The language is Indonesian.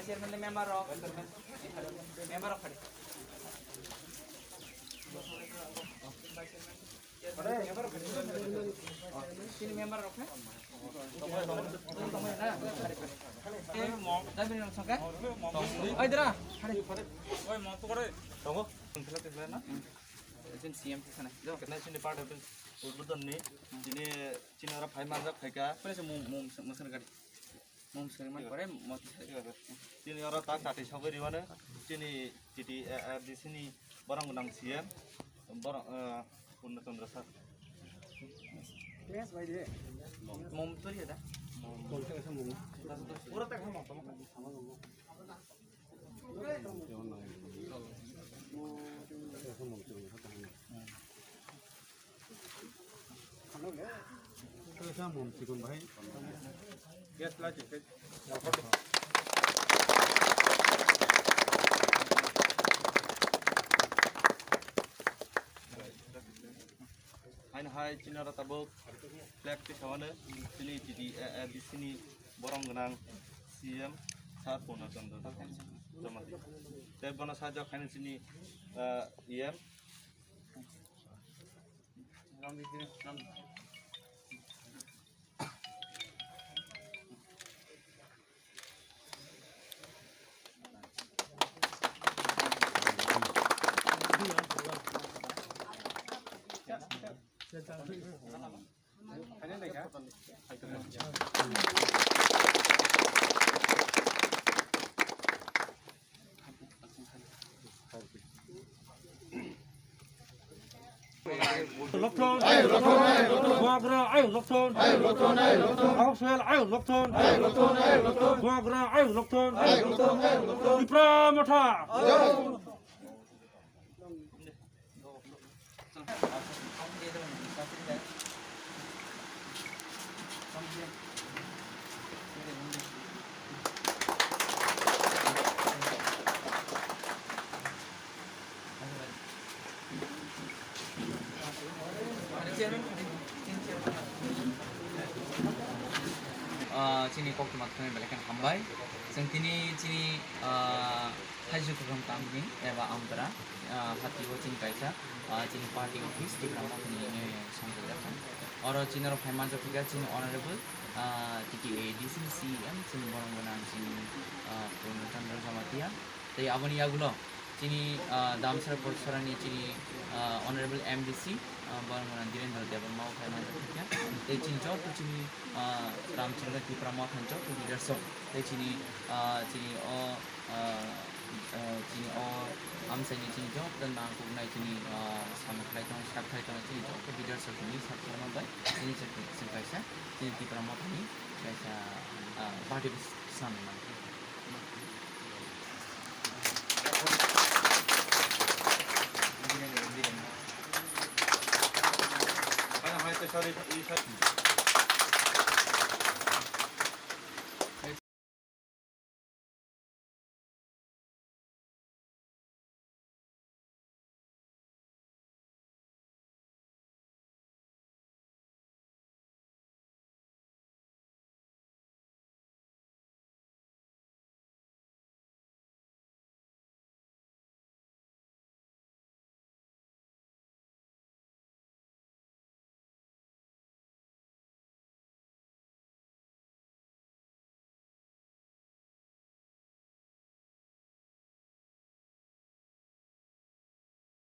chairman the member of खड़े तीन member रखे ओए इधर आ ओए मौत करे तंगो संखला तिखला ना जिन सीएम के खाना जो कितना चिन पार्ट है उद्बोधन ने जिने चिनरा फाइ मानजा फाइका पहिले से मसन गाडी मम सरमान करे मति चिनरा ता काटे सगरिवानो चिनि जिति दिसिनि बरंग नाम सीएम बर पूर्णचंद्र सर yes भाई दे मम तो ये दा मम तो ऐसा मम पूरा तक हम ऐसा मम चिकन भाई गैस ला chicken Hai Cina tabuk flag ke sawana sini jadi di sini borong genang siam saat puna contoh sama saya bana saja kan sini iam ram di sini ram Lokton, Guagra, Lokton, Auswell, Lokton, Guagra, Lokton, Pramata. Cini kok cuma kami balikan hambai, sentini cini haji program kami, eva ambra, hati wo cini kaisa, cini party office di kamar ini sampai datang. Orang Cina orang hemat juga cini honorable, TTA DCCM cini borong benar cini Purnachandra sama dia. Tapi apa ni agulo? Cini damsar porsorani cini honorable MDC. Barang mana Direndra Devan mau kaya mana juga, tapi cini job tu cini Ramchandra di Pramod Hancok tu leadership, tapi cini amsanya cini job dan aku naik cini sama kelaitan staff kelaitan cini job tu leadership ini satu nama baik, cini sebaiknya cini di Pramod ini biasa party sama. sorry